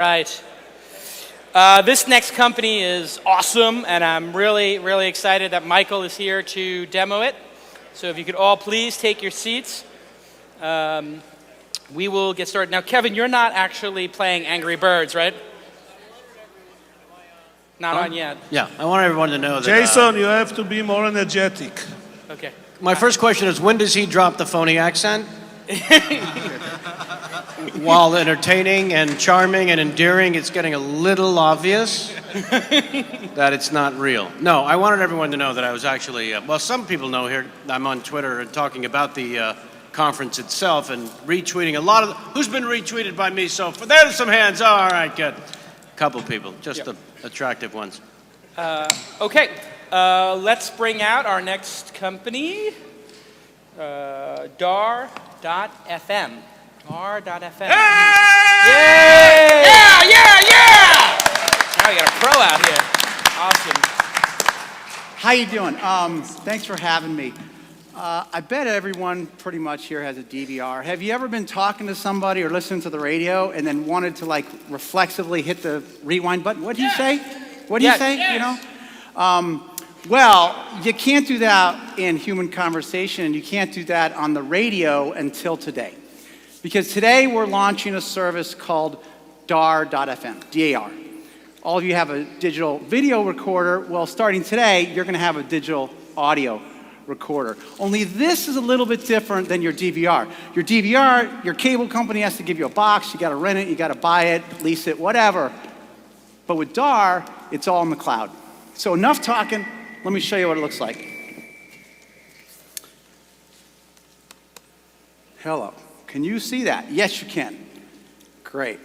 Right. This next company is awesome, and I'm really, really excited that Michael is here to demo it. So if you could all please take your seats, we will get started. Now, Kevin, you're not actually playing Angry Birds, right? Not on yet. Yeah, I want everyone to know that. Jason, you have to be more energetic. Okay. My first question is, when does he drop the phony accent? While entertaining and charming and endearing, it's getting a little obvious that it's not real. No, I wanted everyone to know that I was actually, well, some people know here, I'm on Twitter and talking about the conference itself and retweeting a lot of, who's been retweeted by me so far? There's some hands, all right, good. A couple people, just the attractive ones. Okay, let's bring out our next company, dar.fm. dar.fm. Hey! Yeah! Now we got a pro out here. Awesome. How you doing? Thanks for having me. I bet everyone pretty much here has a DVR. Have you ever been talking to somebody or listening to the radio and then wanted to like reflexively hit the rewind button? What do you say? What do you say? Yes. You know? Well, you can't do that in human conversation, and you can't do that on the radio until today. Because today we're launching a service called dar.fm, D-A-R. All of you have a digital video recorder. Well, starting today, you're going to have a digital audio recorder. Only this is a little bit different than your DVR. Your DVR, your cable company has to give you a box. You got to rent it. You got to buy it, lease it, whatever. But with DAR, it's all in the cloud. So enough talking. Let me show you what it looks like. Hello. Can you see that? Yes, you can. Great.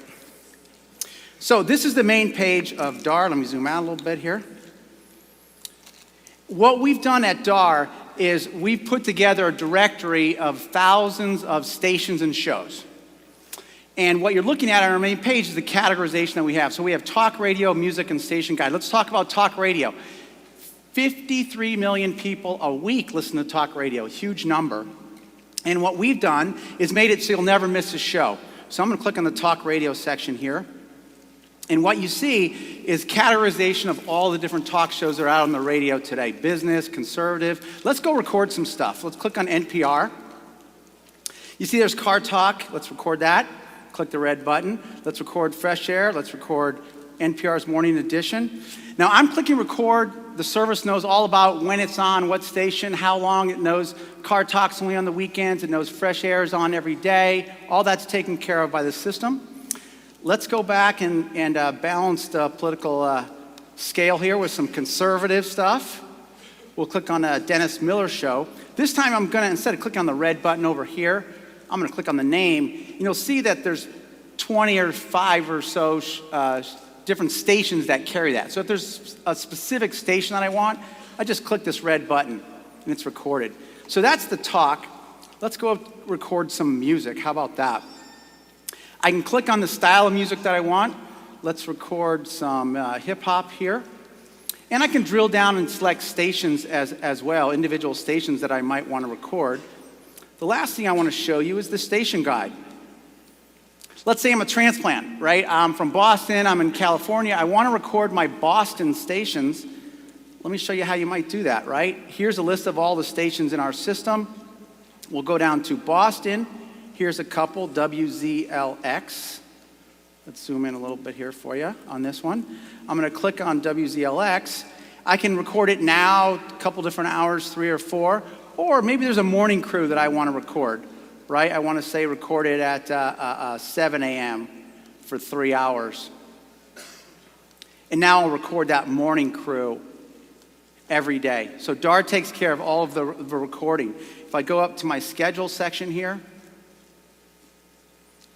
So this is the main page of DAR. Let me zoom out a little bit here. What we've done at DAR is we've put together a directory of thousands of stations and shows. And what you're looking at on our main page is the categorization that we have. So we have talk radio, music, and station guide. Let's talk about talk radio. 53 million people a week listen to talk radio, a huge number. And what we've done is made it so you'll never miss a show. So I'm going to click on the talk radio section here. And what you see is categorization of all the different talk shows that are out on the radio today. Business, conservative. Let's go record some stuff. Let's click on NPR. You see there's Car Talk. Let's record that. Click the red button. Let's record Fresh Air. Let's record NPR's Morning Edition. Now I'm clicking record. The service knows all about when it's on, what station, how long. It knows Car Talk's only on the weekends. It knows Fresh Air is on every day. All that's taken care of by the system. Let's go back and balance the political scale here with some conservative stuff. We'll click on the Dennis Miller Show. This time I'm going to, instead of clicking on the red button over here, I'm going to click on the name. And you'll see that there's 20 or 5 or so different stations that carry that. So if there's a specific station that I want, I just click this red button and it's recorded. So that's the talk. Let's go record some music. How about that? I can click on the style of music that I want. Let's record some hip hop here. And I can drill down and select stations as well, individual stations that I might want to record. The last thing I want to show you is the station guide. Let's say I'm a transplant, right? I'm from Boston, I'm in California. I want to record my Boston stations. Let me show you how you might do that, right? Here's a list of all the stations in our system. We'll go down to Boston. Here's a couple, WZLX. Let's zoom in a little bit here for you on this one. I'm going to click on WZLX. I can record it now, a couple different hours, 3 or 4. Or maybe there's a morning crew that I want to record. Right? I want to say record it at 7 a.m. for 3 hours. And now I'll record that morning crew every day. So DAR takes care of all of the recording. If I go up to my schedule section here,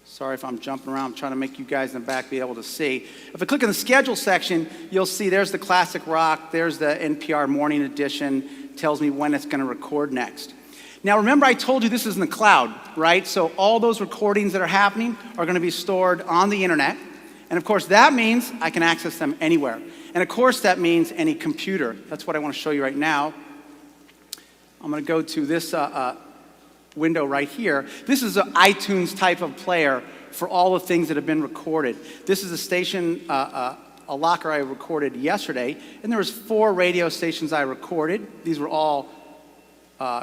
sorry if I'm jumping around, I'm trying to make you guys in the back be able to see. If I click on the schedule section, you'll see there's the classic rock, there's the NPR Morning Edition, tells me when it's going to record next. Now remember I told you this is in the cloud, right? So all those recordings that are happening are going to be stored on the internet. And of course that means I can access them anywhere. And of course that means any computer. That's what I want to show you right now. I'm going to go to this window right here. This is an iTunes type of player for all the things that have been recorded. This is a station, a locker I recorded yesterday, and there was 4 radio stations I recorded. These were all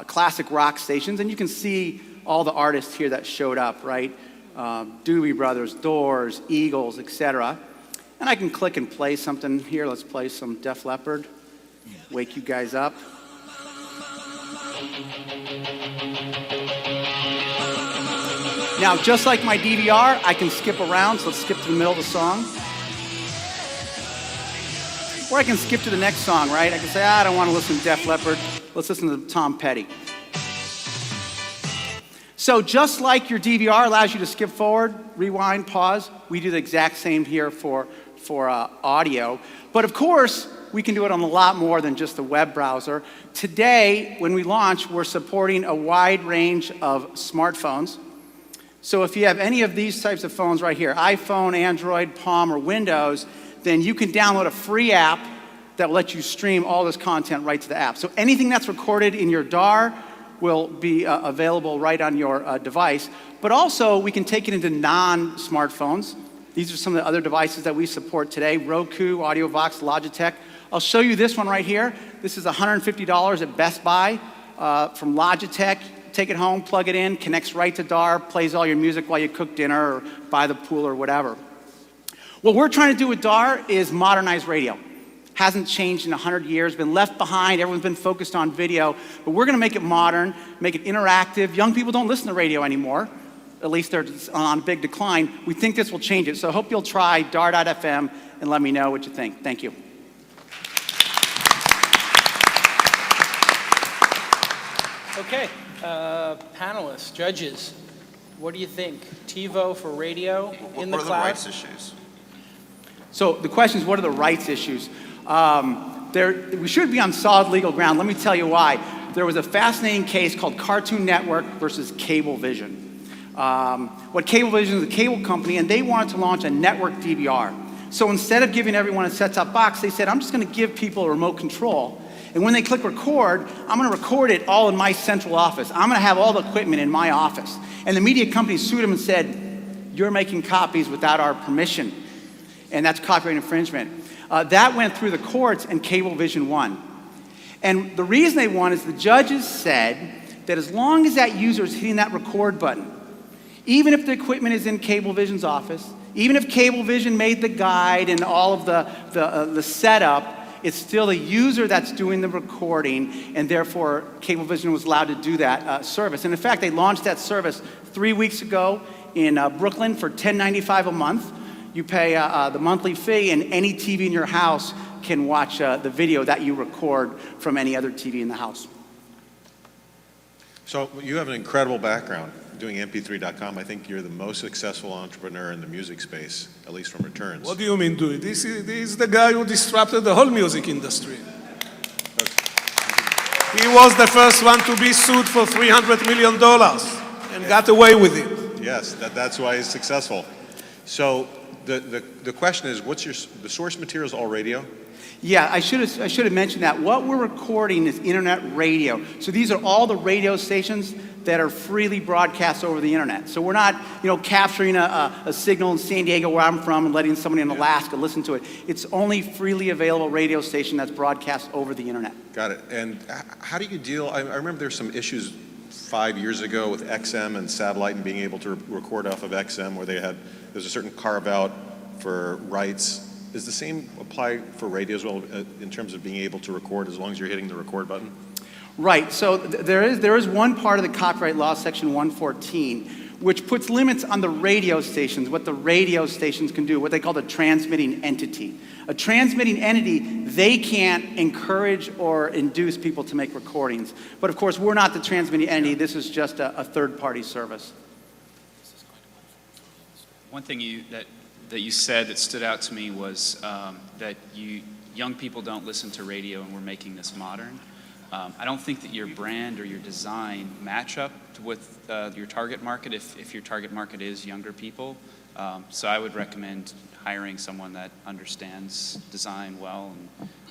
classic rock stations, and you can see all the artists here that showed up, right? Doobie Brothers, Doors, Eagles, etc. And I can click and play something here. Let's play some Def Leppard. Wake you guys up. Now, just like my DVR, I can skip around, so let's skip to the middle of the song. Or I can skip to the next song, right? I can say, I don't want to listen to Def Leppard. Let's listen to Tom Petty. So just like your DVR allows you to skip forward, rewind, pause, we do the exact same here for audio. But of course, we can do it on a lot more than just the web browser. Today, when we launch, we're supporting a wide range of smartphones. So if you have any of these types of phones right here, iPhone, Android, Palm, or Windows, then you can download a free app that will let you stream all this content right to the app. So anything that's recorded in your DAR will be available right on your device. But also, we can take it into non-smartphones. These are some of the other devices that we support today: Roku, AudioVox, Logitech. I'll show you this one right here. This is $150 at Best Buy from Logitech. Take it home, plug it in, connects right to DAR, plays all your music while you cook dinner or by the pool or whatever. What we're trying to do with DAR is modernize radio. Hasn't changed in 100 years, been left behind, everyone's been focused on video, but we're gonna make it modern, make it interactive. Young people don't listen to radio anymore, at least they're on a big decline. We think this will change it, so I hope you'll try DAR.fm and let me know what you think. Thank you. Okay, panelists, judges, what do you think? TiVo for radio in the cloud? What are the rights issues? So the question is, what are the rights issues? We should be on solid legal ground. Let me tell you why. There was a fascinating case called Cartoon Network versus Cablevision. What Cablevision is a cable company, and they wanted to launch a network DVR. So instead of giving everyone a set-top box, they said, I'm just going to give people a remote control. And when they click record, I'm going to record it all in my central office. I'm going to have all the equipment in my office. And the media company sued them and said, you're making copies without our permission. And that's copyright infringement. That went through the courts, and Cablevision won. And the reason they won is the judges said that as long as that user is hitting that record button, even if the equipment is in Cablevision's office, even if Cablevision made the guide and all of the setup, it's still the user that's doing the recording, and therefore Cablevision was allowed to do that service. And in fact, they launched that service 3 weeks ago in Brooklyn for $10.95 a month. You pay the monthly fee, and any TV in your house can watch the video that you record from any other TV in the house. So you have an incredible background doing mp3.com. I think you're the most successful entrepreneur in the music space, at least from returns. What do you mean do it? This is the guy who disrupted the whole music industry. He was the first one to be sued for $300 million and got away with it. Yes, that's why he's successful. So the question is, what's the source material is all radio? Yeah, I should have mentioned that. What we're recording is internet radio. So these are all the radio stations that are freely broadcast over the internet. So we're not, capturing a signal in San Diego where I'm from and letting somebody in Alaska listen to it. It's only freely available radio station that's broadcast over the internet. Got it. And how do you deal? I remember there's some issues 5 years ago with XM and satellite and being able to record off of XM where there's a certain carve out for rights. Does the same apply for radio as well in terms of being able to record as long as you're hitting the record button? Right, so there is one part of the copyright law, section 114, which puts limits on the radio stations, what the radio stations can do, what they call the transmitting entity. A transmitting entity, they can't encourage or induce people to make recordings. But of course, we're not the transmitting entity, this is just a third-party service. One thing that you said that stood out to me was that young people don't listen to radio and we're making this modern. I don't think that your brand or your design match up with your target market if your target market is younger people. So I would recommend hiring someone that understands design well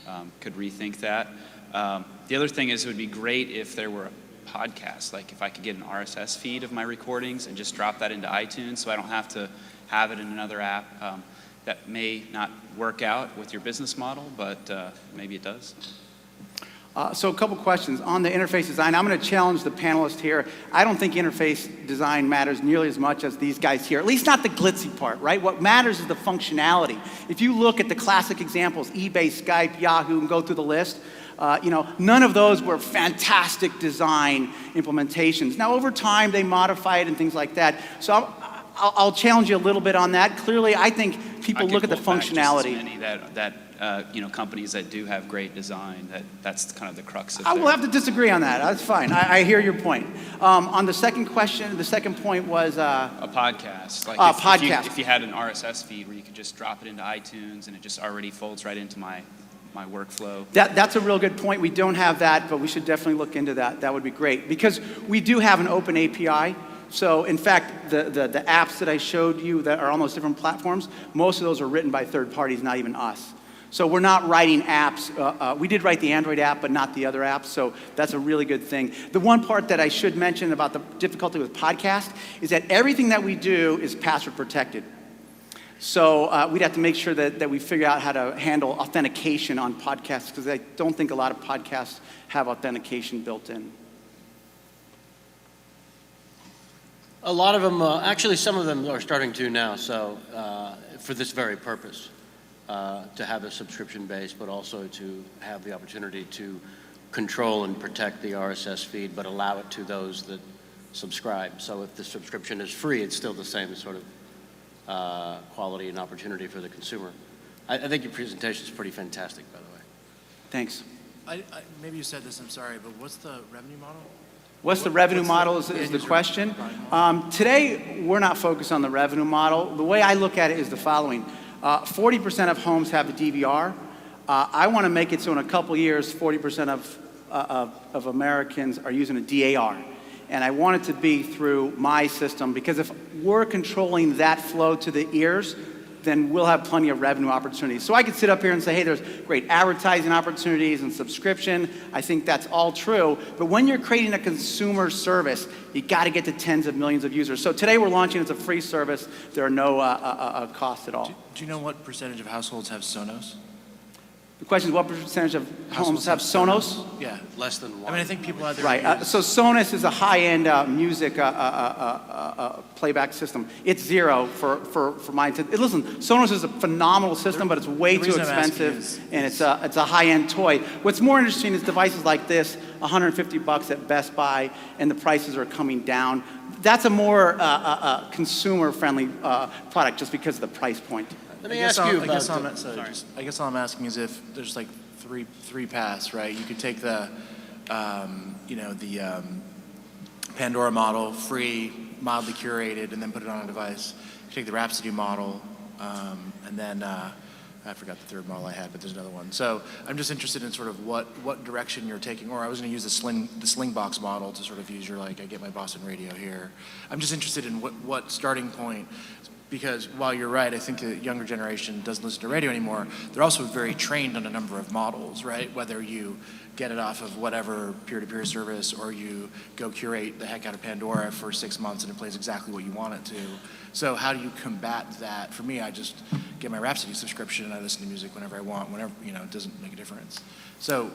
and could rethink that. The other thing is it would be great if there were podcasts. Like if I could get an RSS feed of my recordings and just drop that into iTunes so I don't have to have it in another app. That may not work out with your business model, but maybe it does. So a couple questions. On the interface design, I'm going to challenge the panelists here. I don't think interface design matters nearly as much as these guys here, at least not the glitzy part, right? What matters is the functionality. If you look at the classic examples, eBay, Skype, Yahoo, and go through the list, none of those were fantastic design implementations. Now, over time, they modify it and things like that. So I'll challenge you a little bit on that. Clearly, I think people look at the functionality. Just as many companies that do have great design, that's kind of the crux of it. I will have to disagree on that. That's fine. I hear your point. On the second question, the second point was... a podcast. Like if you had an RSS feed where you could just drop it into iTunes and it just already folds right into my workflow. That's a real good point. We don't have that, but we should definitely look into that. That would be great. Because we do have an open API. So in fact, the apps that I showed you that are on those different platforms, most of those are written by third parties, not even us. So we're not writing apps. We did write the Android app, but not the other apps. So that's a really good thing. The one part that I should mention about the difficulty with podcast is that everything that we do is password protected. So we'd have to make sure that we figure out how to handle authentication on podcasts, because I don't think a lot of podcasts have authentication built in. A lot of them, actually some of them are starting to now, so for this very purpose, to have a subscription base, but also to have the opportunity to control and protect the RSS feed, but allow it to those that subscribe. So if the subscription is free, it's still the same sort of quality and opportunity for the consumer. I think your presentation is pretty fantastic, by the way. Thanks. Maybe you said this, I'm sorry, but what's the revenue model? What's the revenue model is the question. Today, we're not focused on the revenue model. The way I look at it is the following. 40% of homes have a DVR. I want to make it so in a couple years, 40% of Americans are using a DAR. And I want it to be through my system, because if we're controlling that flow to the ears, then we'll have plenty of revenue opportunities. So I could sit up here and say, hey, there's great advertising opportunities and subscription. I think that's all true. But when you're creating a consumer service, you got to get to tens of millions of users. So today we're launching as a free service. There are no costs at all. Do you know what percentage of households have Sonos? The question is, what percentage of homes have Sonos? Yeah. Less than one. I mean, I think people have their... Right. So Sonos is a high-end music playback system. It's zero for my intent. Listen, Sonos is a phenomenal system, but it's way too expensive, and it's a high-end toy. What's more interesting is devices like this, $150 at Best Buy, and the prices are coming down. That's a more consumer-friendly product just because of the price point. Let me ask you about... I guess all I'm asking is if there's like three paths, right? You could take the, Pandora model, free, mildly curated, and then put it on a device. You take the Rhapsody model, and then I forgot the third model I had, but there's another one. So I'm just interested in sort of what direction you're taking, or I was going to use the Slingbox model to sort of use your, like, I get my Boston radio here. I'm just interested in what starting point. Because while you're right, I think the younger generation doesn't listen to radio anymore, they're also very trained on a number of models, right? Whether you get it off of whatever peer-to-peer service, or you go curate the heck out of Pandora for 6 months and it plays exactly what you want it to. So how do you combat that? For me, I just get my Rhapsody subscription and I listen to music whenever I want, whenever, it doesn't make a difference. So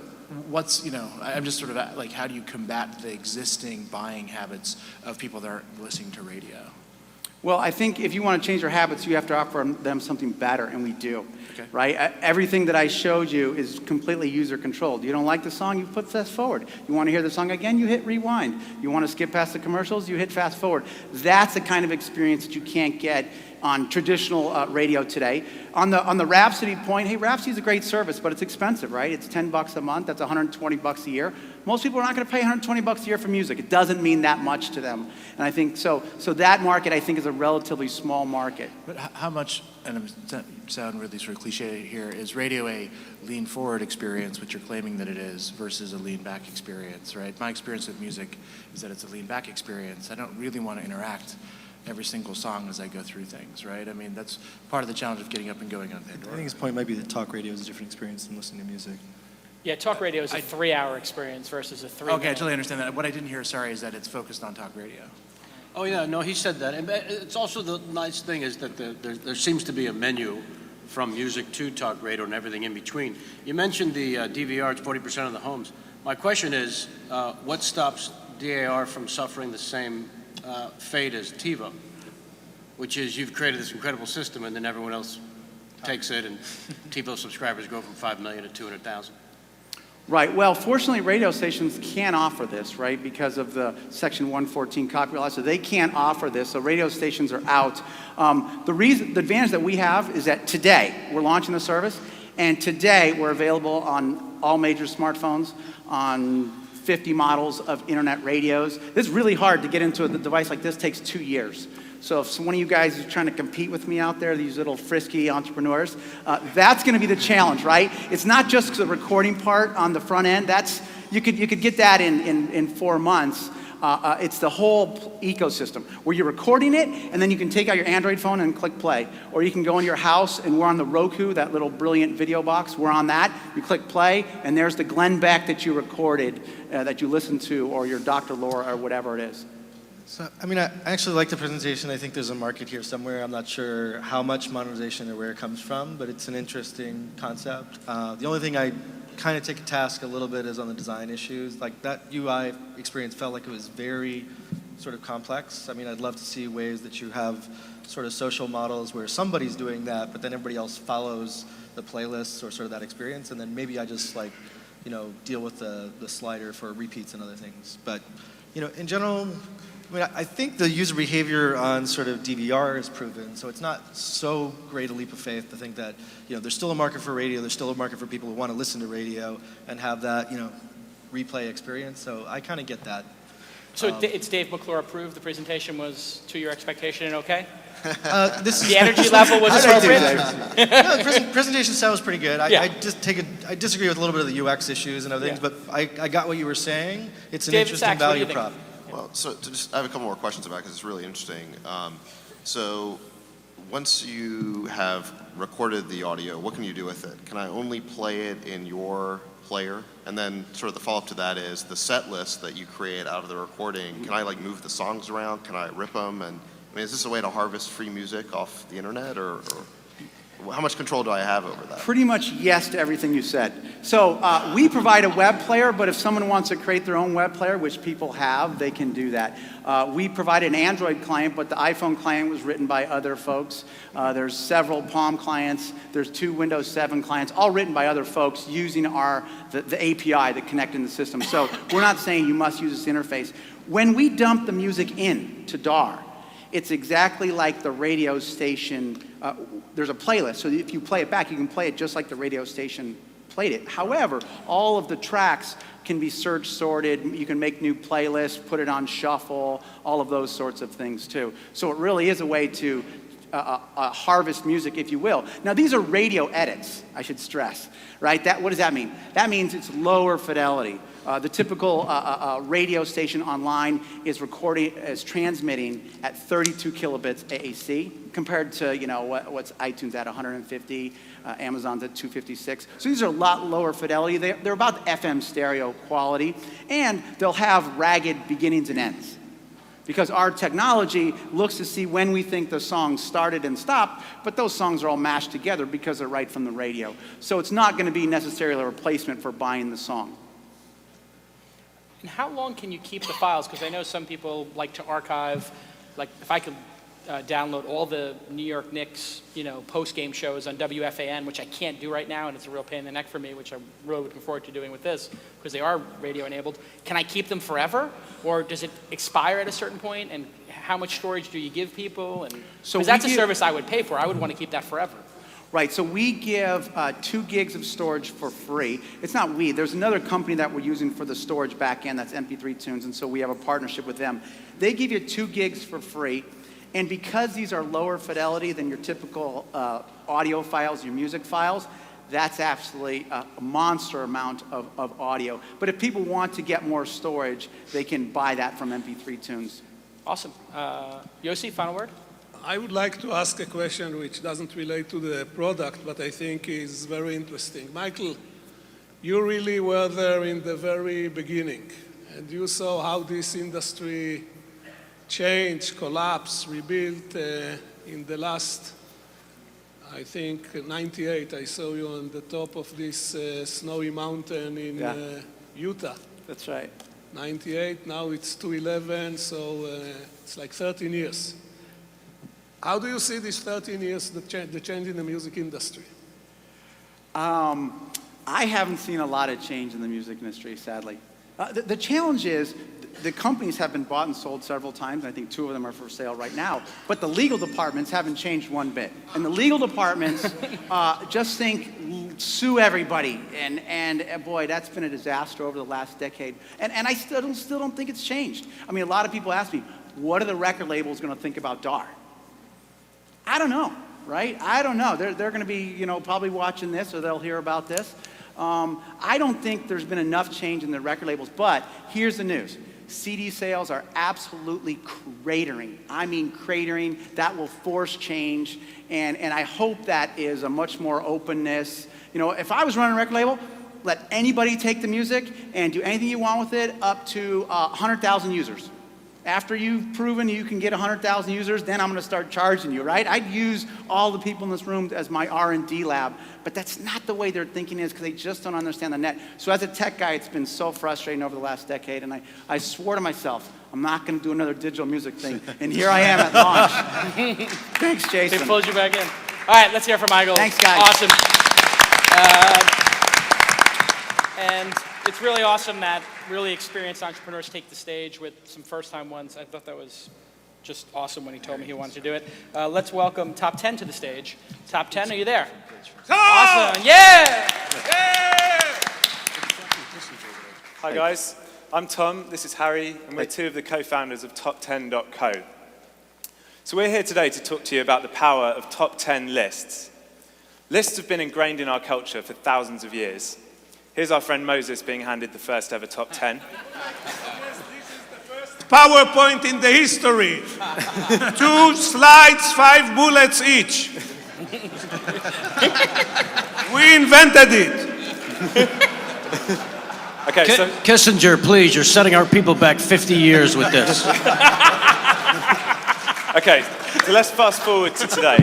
I'm just sort of like, how do you combat the existing buying habits of people that aren't listening to radio? Well, I think if you want to change their habits, you have to offer them something better, and we do. Okay. Right? Everything that I showed you is completely user-controlled. You don't like the song, you put fast forward. You want to hear the song again, you hit rewind. You want to skip past the commercials, you hit fast forward. That's the kind of experience that you can't get on traditional radio today. On the Rhapsody point, hey, Rhapsody is a great service, but it's expensive, right? It's $10 a month. That's $120 a year. Most people are not going to pay $120 a year for music. It doesn't mean that much to them. And I think so that market, I think, is a relatively small market. But how much, and I'm sound really sort of cliche here, is radio a lean forward experience, which you're claiming that it is, versus a lean back experience, right? My experience with music is that it's a lean back experience. I don't really want to interact every single song as I go through things, right? I mean, that's part of the challenge of getting up and going on Pandora. I think his point might be that talk radio is a different experience than listening to music. Yeah, talk radio is a 3-hour experience versus a 3-minute. Okay, I totally understand that. What I didn't hear, sorry, is that it's focused on talk radio. Oh, yeah, no, he said that. And it's also the nice thing is that there seems to be a menu from music to talk radio and everything in between. You mentioned the DVR, it's 40% of the homes. My question is, what stops DAR from suffering the same fate as TiVo, which is you've created this incredible system and then everyone else takes it and TiVo subscribers go from 5 million to 200,000? Right. Well, fortunately, radio stations can't offer this, right, because of the Section 114 copyright law. So they can't offer this. So radio stations are out. The advantage that we have is that today we're launching the service, and today we're available on all major smartphones, on 50 models of internet radios. It's really hard to get into a device like this. It takes 2 years. So if one of you guys is trying to compete with me out there, these little frisky entrepreneurs, that's going to be the challenge, right? It's not just the recording part on the front end. You could get that in 4 months. It's the whole ecosystem where you're recording it, and then you can take out your Android phone and click play. Or you can go into your house, and we're on the Roku, that little brilliant video box. We're on that. You click play, and there's the Glenn Beck that you recorded, that you listened to, or your Dr. Laura, or whatever it is. So, I mean, I actually like the presentation. I think there's a market here somewhere. I'm not sure how much monetization or where it comes from, but it's an interesting concept. The only thing I kind of take a task a little bit is on the design issues. Like that UI experience felt like it was very sort of complex. I mean, I'd love to see ways that you have sort of social models where somebody's doing that, but then everybody else follows the playlists or sort of that experience, and then maybe I just like, deal with the slider for repeats and other things. But, in general, I mean, I think the user behavior on sort of DVR is proven, so it's not so great a leap of faith to think that, there's still a market for radio, there's still a market for people who want to listen to radio and have that, replay experience, so I kind of get that. So it's Dave McClure approved, the presentation was to your expectation and okay? This is The energy level was appropriate? No, the presentation sounds pretty good. Yeah. I disagree with a little bit of the UX issues and other things, but I got what you were saying. It's an David interesting Sachs, what do you value think? prop. Well, so I have a couple more questions about it because it's really interesting. So once you have recorded the audio, what can you do with it? Can I only play it in your player? And then sort of the follow-up to that is the set list that you create out of the recording, can I like move the songs around? Can I rip them? And I mean, is this a way to harvest free music off the internet or how much control do I have over that? Pretty much yes to everything you said. So we provide a web player, but if someone wants to create their own web player, which people have, they can do that. We provide an Android client, but the iPhone client was written by other folks. There's several Palm clients. There's 2 Windows 7 clients, all written by other folks using the API that connect in the system. So we're not saying you must use this interface. When we dump the music in to DAR, it's exactly like the radio station. There's a playlist, so if you play it back, you can play it just like the radio station played it. However, all of the tracks can be search sorted. You can make new playlists, put it on shuffle, all of those sorts of things too. So it really is a way to harvest music, if you will. Now, these are radio edits, I should stress, right? What does that mean? That means it's lower fidelity. The typical radio station online is transmitting at 32 kilobits AAC compared to, what's iTunes at 150, Amazon's at 256. So these are a lot lower fidelity. They're about FM stereo quality, and they'll have ragged beginnings and ends. Because our technology looks to see when we think the song started and stopped, but those songs are all mashed together because they're right from the radio. So it's not going to be necessarily a replacement for buying the song. And how long can you keep the files? Because I know some people like to archive, like if I could download all the New York Knicks, post-game shows on WFAN, which I can't do right now, and it's a real pain in the neck for me, which I'm really looking forward to doing with this, because they are radio-enabled. Can I keep them forever, or does it expire at a certain point? And how much storage do you give people? And because that's a service I would pay for. I would want to keep that forever. Right, so we give 2 gigs of storage for free. It's not we, there's another company that we're using for the storage backend, that's MP3 Tunes, and so we have a partnership with them. They give you 2 gigs for free, and because these are lower fidelity than your typical audio files, your music files, that's absolutely a monster amount of audio. But if people want to get more storage, they can buy that from MP3 Tunes. Awesome. Yossi, final word? I would like to ask a question which doesn't relate to the product, but I think is very interesting. Michael, you really were there in the very beginning, and you saw how this industry changed, collapsed, rebuilt in the last, I think, 98. I saw you on the top of this snowy mountain in Utah. That's right. 98, now it's 211, so it's like 13 years. How do you see these 13 years, the change in the music industry? I haven't seen a lot of change in the music industry, sadly. The challenge is the companies have been bought and sold several times. I think 2 of them are for sale right now. But the legal departments haven't changed one bit. And the legal departments just think, sue everybody. And boy, that's been a disaster over the last decade. And I still don't think it's changed. I mean, a lot of people ask me, what are the record labels going to think about DAR? I don't know, right? I don't know. They're going to be, probably watching this, or they'll hear about this. I don't think there's been enough change in the record labels, but here's the news. CD sales are absolutely cratering. I mean cratering. That will force change, and I hope that is a much more openness. If I was running a record label, let anybody take the music and do anything you want with it up to 100,000 users. After you've proven you can get 100,000 users, then I'm going to start charging you, right? I'd use all the people in this room as my R&D lab, but that's not the way their thinking is because they just don't understand the net. So as a tech guy, it's been so frustrating over the last decade, and I swore to myself, I'm not going to do another digital music thing, and here I am at launch. Thanks, Jason. They pulled you back in. All right, let's hear from Michael. Thanks, guys. Awesome. And it's really awesome that really experienced entrepreneurs take the stage with some first-time ones. I thought that was just awesome when he told me he wanted to do it. Let's welcome Top 10 to the stage. Top 10, are you there? Awesome, yeah! Hi guys, I'm Tom, this is Harry, and we're 2 of the co-founders of Top10.co. So we're here today to talk to you about the power of top 10 lists. Lists have been ingrained in our culture for thousands of years. Here's our friend Moses being handed the first ever top 10. PowerPoint in the history. 2 slides, 5 bullets each. We invented it. Okay, so Kissinger, please, you're setting our people back 50 years with this. okay, so let's fast forward to today.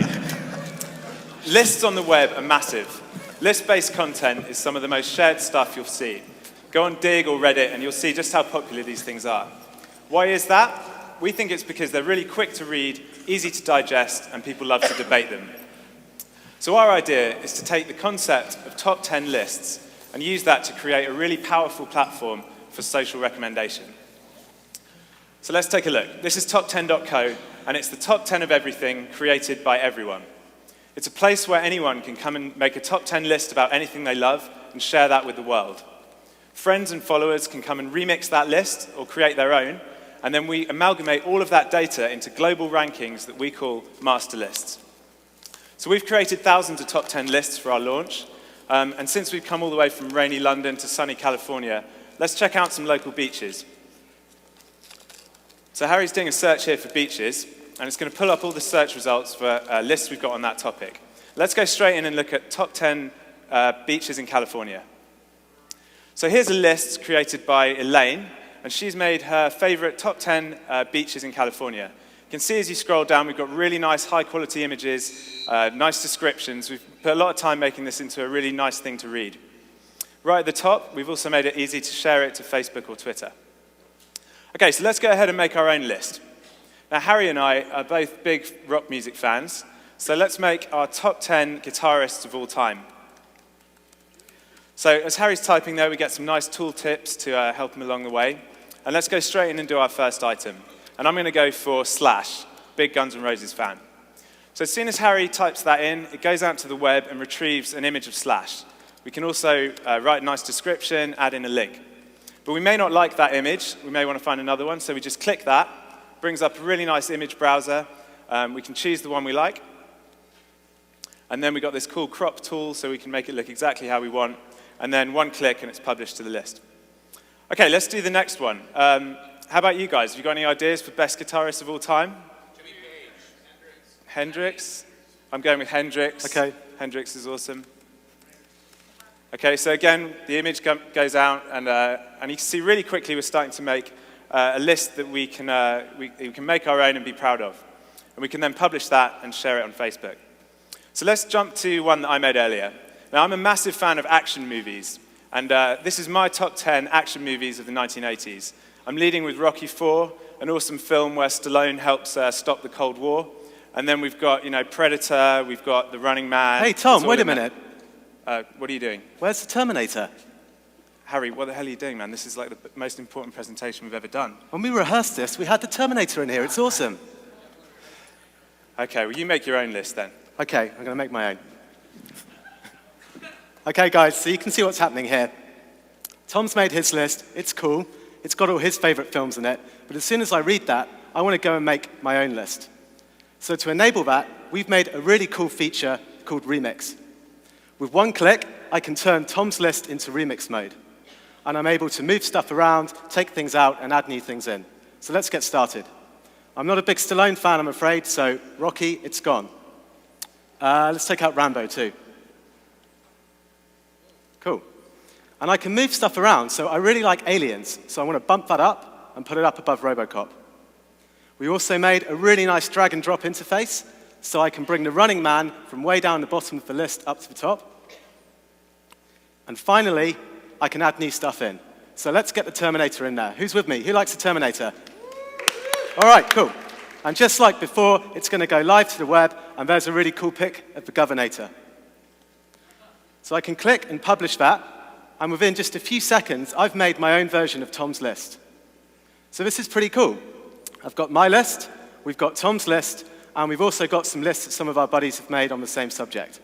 Lists on the web are massive. List-based content is some of the most shared stuff you'll see. Go on Dig or Reddit and you'll see just how popular these things are. Why is that? We think it's because they're really quick to read, easy to digest, and people love to debate them. So our idea is to take the concept of top 10 lists and use that to create a really powerful platform for social recommendation. So let's take a look. This is Top10.co, and it's the top 10 of everything created by everyone. It's a place where anyone can come and make a top 10 list about anything they love and share that with the world. Friends and followers can come and remix that list or create their own, and then we amalgamate all of that data into global rankings that we call master lists. So we've created thousands of top 10 lists for our launch, and since we've come all the way from rainy London to sunny California, let's check out some local beaches. So Harry's doing a search here for beaches, and it's going to pull up all the search results for lists we've got on that topic. Let's go straight in and look at top 10 beaches in California. So here's a list created by Elaine, and she's made her favorite top 10 beaches in California. You can see as you scroll down, we've got really nice high-quality images, nice descriptions. We've put a lot of time making this into a really nice thing to read. Right at the top, we've also made it easy to share it to Facebook or Twitter. Okay, so let's go ahead and make our own list. Now, Harry and I are both big rock music fans, so let's make our top 10 guitarists of all time. So as Harry's typing there, we get some nice tool tips to help him along the way. And let's go straight in and do our first item. And I'm going to go for Slash, big Guns N' Roses fan. So as soon as Harry types that in, it goes out to the web and retrieves an image of Slash. We can also write a nice description, add in a link. But we may not like that image. We may want to find another one, so we just click that. Brings up a really nice image browser. We can choose the one we like. And then we've got this cool crop tool, so we can make it look exactly how we want. And then one click, and it's published to the list. Okay, let's do the next one. How about you guys? Have you got any ideas for best guitarists of all time? Jimmy Page. Hendrix. I'm going with Hendrix. Okay. Hendrix is awesome. Okay, so again, the image goes out, and you can see really quickly we're starting to make a list that we can make our own and be proud of. And we can then publish that and share it on Facebook. So let's jump to one that I made earlier. Now, I'm a massive fan of action movies, and this is my top 10 action movies of the 1980s. I'm leading with Rocky IV, an awesome film where Stallone helps stop the Cold War. And then we've got, Predator, we've got The Running Man. Hey, Tom, It's all wait a in there. minute. What are you doing? Where's the Terminator? Harry, what the hell are you doing, man? This is like the most important presentation we've ever done. When we rehearsed this, we had the Terminator in here. It's awesome. Okay, well, you make your own list then. Okay, I'm going to make my own. Okay, guys, so you can see what's happening here. Tom's made his list. It's cool. It's got all his favorite films in it. But as soon as I read that, I want to go and make my own list. So to enable that, we've made a really cool feature called Remix. With one click, I can turn Tom's list into remix mode. And I'm able to move stuff around, take things out, and add new things in. So let's get started. I'm not a big Stallone fan, I'm afraid, so Rocky, it's gone. Let's take out Rambo too. Cool. And I can move stuff around, so I really like Aliens, so I want to bump that up and put it up above RoboCop. We also made a really nice drag and drop interface, so I can bring the Running Man from way down the bottom of the list up to the top. And finally, I can add new stuff in. So let's get the Terminator in there. Who's with me? Who likes the Terminator? All right, cool. And just like before, it's going to go live to the web, and there's a really cool pic of the Governator. So I can click and publish that, and within just a few seconds, I've made my own version of Tom's list. So this is pretty cool. I've got my list, we've got Tom's list, and we've also got some lists that some of our buddies have made on the same subject.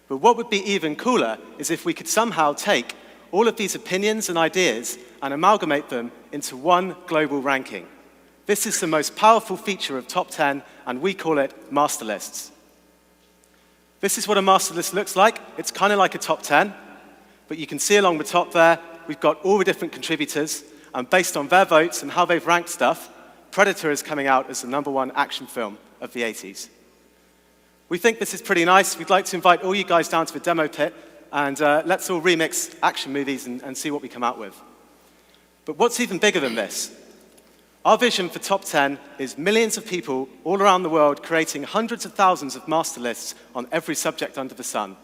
But what would be even cooler is if we could somehow take all of these opinions and ideas and amalgamate them into one global ranking. This is the most powerful feature of Top 10, and we call it master lists. This is what a master list looks like. It's kind of like a top 10, but you can see along the top there, we've got all the different contributors, and based on their votes and how they've ranked stuff, Predator is coming out as the #1 action film of the 80s. We think this is pretty nice. We'd like to invite all you guys down to the demo pit, and let's all remix action movies and see what we come out with. But what's even bigger than this? Our vision for Top 10 is millions of people all around the world creating hundreds of thousands of master lists on every subject under the sun.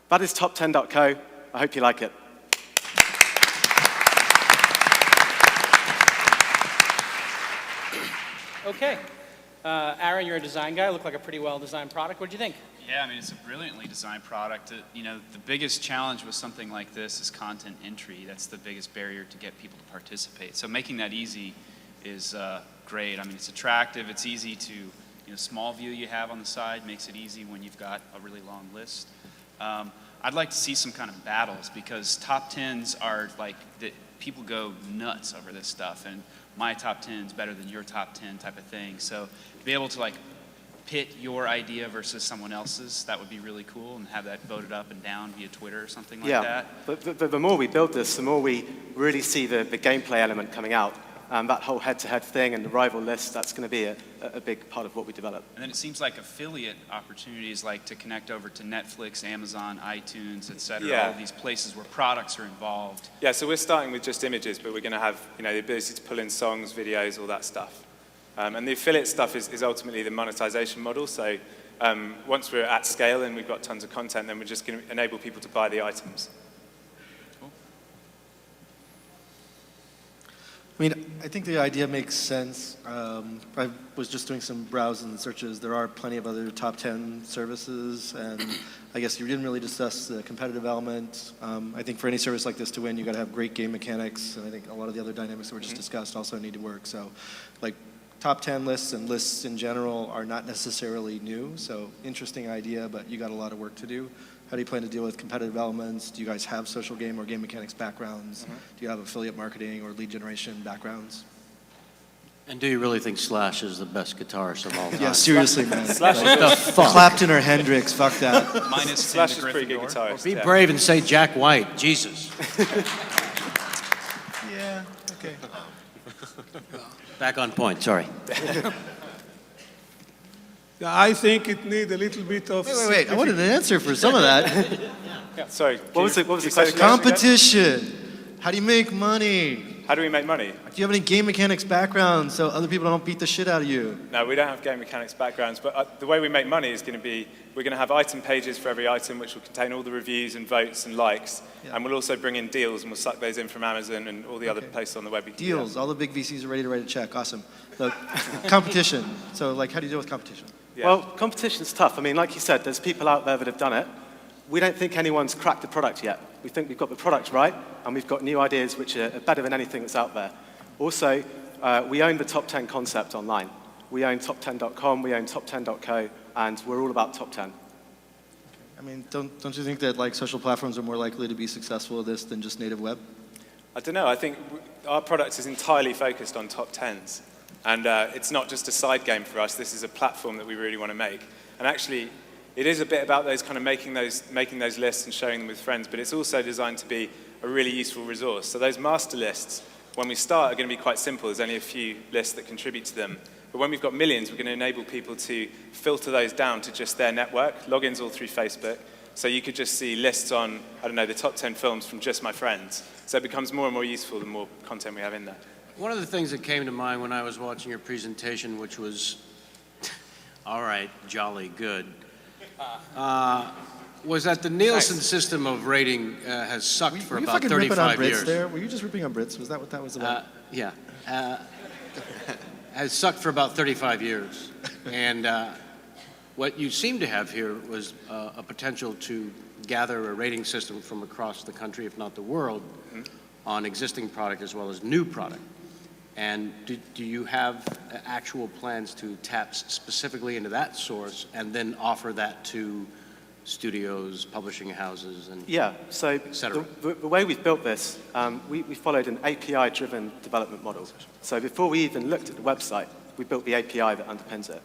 That is top10.co. I hope you like it. Okay. Aaron, you're a design guy. Looked like a pretty well-designed product. What did you think? Yeah, I mean, it's a brilliantly designed product. The biggest challenge with something like this is content entry. That's the biggest barrier to get people to participate. So making that easy is great. I mean, it's attractive. It's easy to, small view you have on the side makes it easy when you've got a really long list. I'd like to see some kind of battles because top 10s are like, people go nuts over this stuff, and my top 10 is better than your top 10 type of thing. So to be able to pit your idea versus someone else's, that would be really cool, and have that voted up and down via Twitter or something like that. But the more we build this, the more we really see the gameplay element coming out. That whole head-to-head thing and the rival list, that's going to be a big part of what we develop. And then it seems like affiliate opportunities to connect over to Netflix, Amazon, iTunes, et cetera, all these places where products are involved. Yeah, so we're starting with just images, but we're going to have the ability to pull in songs, videos, all that stuff. And the affiliate stuff is ultimately the monetization model. So once we're at scale and we've got tons of content, then we're just going to enable people to buy the items. I mean, I think the idea makes sense. I was just doing some browsing and searches. There are plenty of other top 10 services, and I guess you didn't really discuss the competitive element. I think for any service like this to win, you got to have great game mechanics, and I think a lot of the other dynamics that were just discussed also need to work. So, top 10 lists and lists in general are not necessarily new. So, interesting idea, but you got a lot of work to do. How do you plan to deal with competitive elements? Do you guys have social game or game mechanics backgrounds? Do you have affiliate marketing or lead generation backgrounds? And do you really think Slash is the best guitarist of all time? Yeah, seriously, man. Slash is Clapton or Hendrix, fuck that. Minus Slash Tim is the pretty good Gryffindor. guitarist. Be brave and say Jack White. Jesus. Yeah, okay. Back on point, sorry. I think it needs a little bit of... Wait. I wanted an answer for some of that. Sorry. What was the question? Competition. How do you make money? How do we make money? Do you have any game mechanics background so other people don't beat the shit out of you? No, we don't have game mechanics backgrounds, but the way we make money is going to be, we're going to have item pages for every item, which will contain all the reviews and votes and likes, and we'll also bring in deals, and we'll suck those in from Amazon and all the other places on the web. Deals. All the big VCs are ready to write a check. Awesome. So, competition. So, like, how do you deal with competition? Yeah. Well, competition's tough. I mean, like you said, there's people out there that have done it. We don't think anyone's cracked the product yet. We think we've got the product right, and we've got new ideas which are better than anything that's out there. Also, we own the top 10 concept online. We own top10.com, we own top10.co, and we're all about top 10. I mean, don't you think that like social platforms are more likely to be successful at this than just native web? I don't know. I think our product is entirely focused on top 10s. And it's not just a side game for us. This is a platform that we really want to make. And actually, it is a bit about those kind of making those lists and sharing them with friends, but it's also designed to be a really useful resource. So those master lists, when we start, are going to be quite simple. There's only a few lists that contribute to them. But when we've got millions, we're going to enable people to filter those down to just their network, logins all through Facebook. So you could just see lists on, I don't know, the top 10 films from just my friends. So it becomes more and more useful the more content we have in there. One of the things that came to mind when I was watching your presentation, which was, all right, jolly good, was that the Nielsen system of rating has sucked for about 35 years. There? Were you just ripping on Brits? Was that what that was about? Yeah. Has sucked for about 35 years. And what you seem to have here was a potential to gather a rating system from across the country, if not the world, on existing product as well as new product. And do you have actual plans to tap specifically into that source and then offer that to studios, publishing houses, and Yeah, so et cetera? the way we've built this, we followed an API-driven development model. So before we even looked at the website, we built the API that underpins it.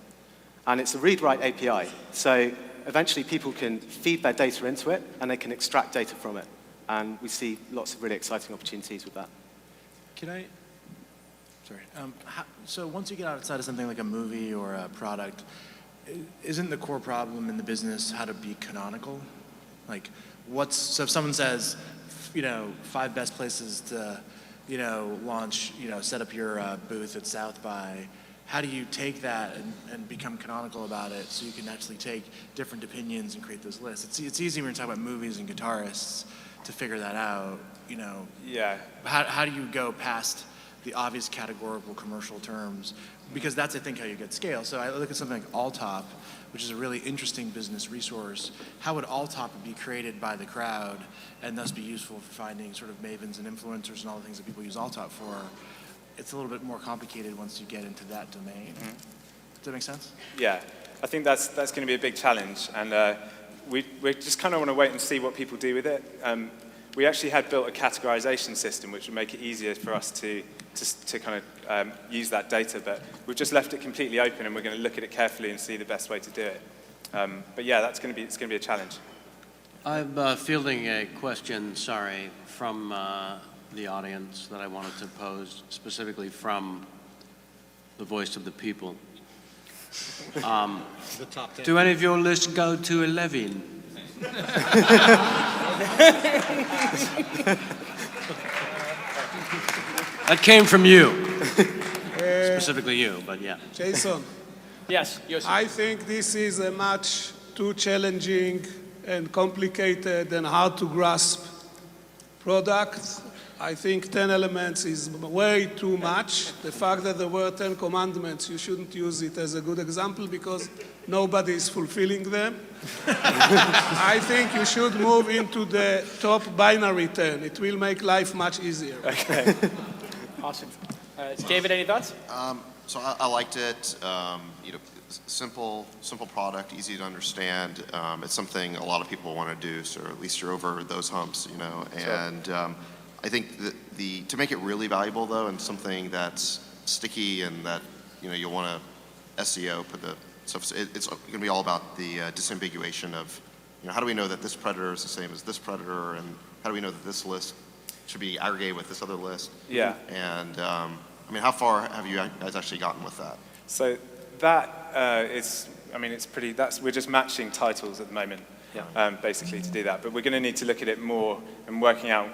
And it's a read-write API. So eventually people can feed their data into it, and they can extract data from it. And we see lots of really exciting opportunities with that. Can I? Sorry. So once you get outside of something like a movie or a product, isn't the core problem in the business how to be canonical? Like, so if someone says, 5 best places to, launch, set up your booth at South by, how do you take that and become canonical about it so you can actually take different opinions and create those lists? It's easy when you're talking about movies and guitarists to figure that out, Yeah. How do you go past the obvious categorical commercial terms? Because that's, I think, how you get scale. So I look at something like Alltop, which is a really interesting business resource. How would Alltop be created by the crowd and thus be useful for finding sort of mavens and influencers and all the things that people use Alltop for? It's a little bit more complicated once you get into that domain. Does that make sense? Yeah, I think that's going to be a big challenge, and we just kind of want to wait and see what people do with it. We actually had built a categorization system which would make it easier for us to kind of use that data, but we've just left it completely open, and we're going to look at it carefully and see the best way to do it. But yeah, it's going to be a challenge. I'm fielding a question, from the audience that I wanted to pose, specifically from the voice of the people. The top 10. Do any of your lists go to 11? That came from you. Specifically you, but yeah. Jason, Yes, Yossi. I think this is a much too challenging and complicated and hard to grasp product. I think 10 elements is way too much. The fact that there were 10 commandments, you shouldn't use it as a good example because nobody is fulfilling them. I think you should move into the top binary 10. It will make life much easier. Okay. Awesome. David, any thoughts? So I liked it. Simple product, easy to understand. It's something a lot of people want to do, so at least you're over those humps, And I think that to make it really valuable, though, and something that's sticky and that you'll want to SEO put the stuff. It's going to be all about the disambiguation of how do we know that this predator is the same as this predator, and how do we know that this list should be aggregated with this other list? Yeah. And how far have you guys actually gotten with that? So that we're just matching titles at the moment. basically, to do that. But we're going to need to look at it more and working out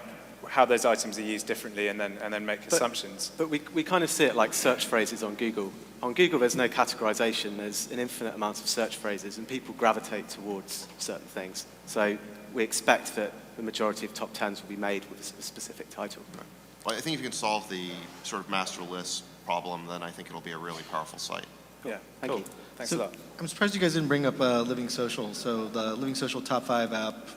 how those items are used differently and then make assumptions. But we kind of see it like search phrases on Google. On Google, there's no categorization. There's an infinite amount of search phrases, and people gravitate towards certain things. So we expect that the majority of top 10s will be made with a specific title. Well, I think if you can solve the sort of master list problem, then I think it'll be a really powerful site. Yeah, Thank cool. you. Thanks So a lot. I'm surprised you guys didn't bring up Living Social. So the Living Social Top 5 app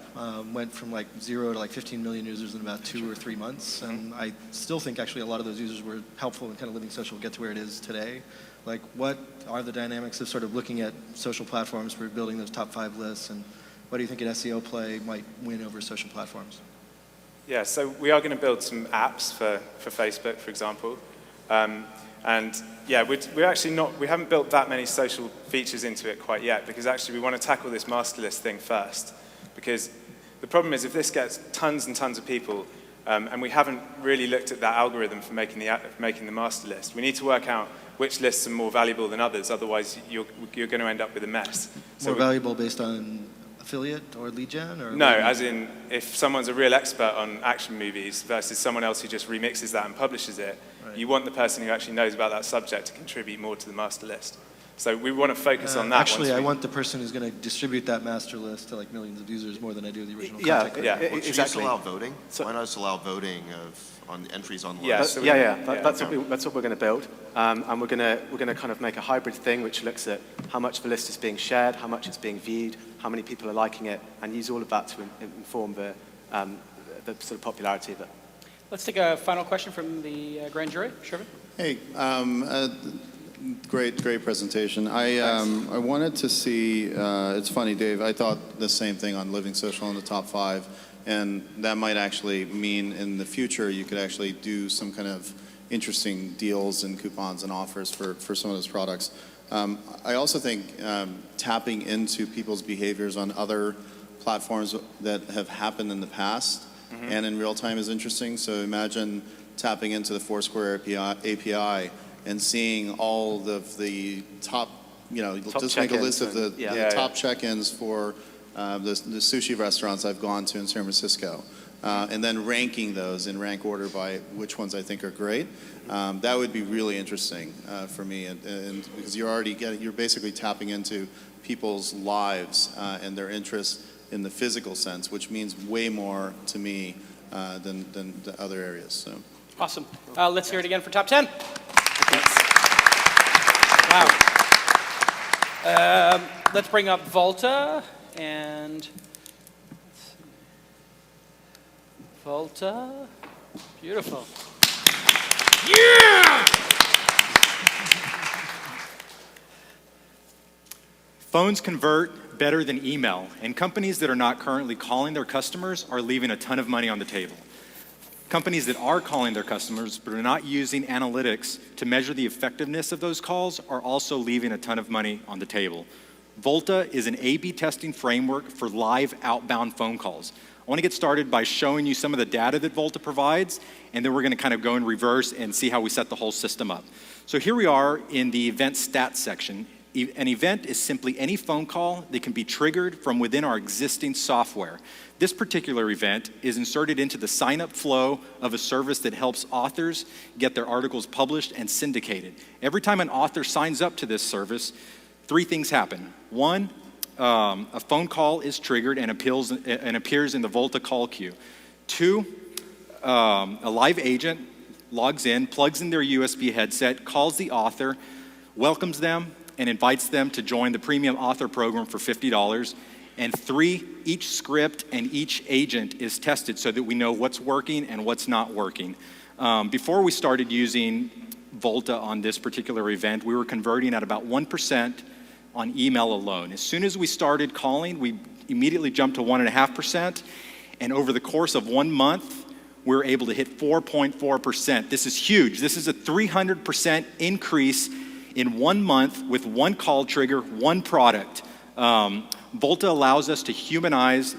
went from like 0 to like 15 million users in about 2 or 3 months. And I still think actually a lot of those users were helpful in kind of Living Social get to where it is today. Like, what are the dynamics of sort of looking at social platforms for building those top 5 lists? And what do you think an SEO play might win over social platforms? Yeah, so we are going to build some apps for Facebook, for example. And yeah, we're actually not, we haven't built that many social features into it quite yet, because actually we want to tackle this master list thing first. Because the problem is if this gets tons and tons of people, and we haven't really looked at that algorithm for making the master list, we need to work out which lists are more valuable than others, otherwise you're going to end up with a mess. More valuable based on affiliate or lead gen? Or no, as in if someone's a real expert on action movies versus someone else who just remixes that and publishes it, you want the person who actually knows about that subject to contribute more to the master list. So we want to focus on that. Actually, I want the person who's going to distribute that master list to like millions of users more than I do the original content. Yeah, Well, should you exactly. allow voting? Why not just allow voting on entries on Yeah, lists? so That's what we're going to build, and we're going to kind of make a hybrid thing which looks at how much the list is being shared, how much it's being viewed, how many people are liking it, and use all of that to inform the sort of popularity of it. Let's take a final question from the grand jury. Shervin? Hey, great presentation. I wanted to see, it's funny, Dave, I thought the same thing on Living Social in the top 5, and that might actually mean in the future you could actually do some kind of interesting deals and coupons and offers for some of those products. I also think tapping into people's behaviors on other platforms that have happened in the past and in real time is interesting. So imagine tapping into the Foursquare API and seeing all of the top, just make a list of the top check-ins for the sushi restaurants I've gone to in San Francisco, and then ranking those in rank order by which ones I think are great. That would be really interesting for me, and because you're basically tapping into people's lives and their interests in the physical sense, which means way more to me than the other areas. So. Awesome. Let's hear it again for top 10. Wow. Let's bring up Volta and Volta. Beautiful. Yeah! Phones convert better than email, and companies that are not currently calling their customers are leaving a ton of money on the table. Companies that are calling their customers but are not using analytics to measure the effectiveness of those calls are also leaving a ton of money on the table. Volta is an A/B testing framework for live outbound phone calls. I want to get started by showing you some of the data that Volta provides, and then we're going to kind of go in reverse and see how we set the whole system up. So here we are in the event stats section. An event is simply any phone call that can be triggered from within our existing software. This particular event is inserted into the sign-up flow of a service that helps authors get their articles published and syndicated. Every time an author signs up to this service, 3 things happen. 1, a phone call is triggered and appears in the Volta call queue. 2, a live agent logs in, plugs in their USB headset, calls the author, welcomes them, and invites them to join the premium author program for $50. And 3, each script and each agent is tested so that we know what's working and what's not working. Before we started using Volta on this particular event, we were converting at about 1% on email alone. As soon as we started calling, we immediately jumped to 1.5%. And over the course of 1 month, we were able to hit 4.4%. This is huge. This is a 300% increase in 1 month with 1 call trigger, 1 product. Volta allows us to humanize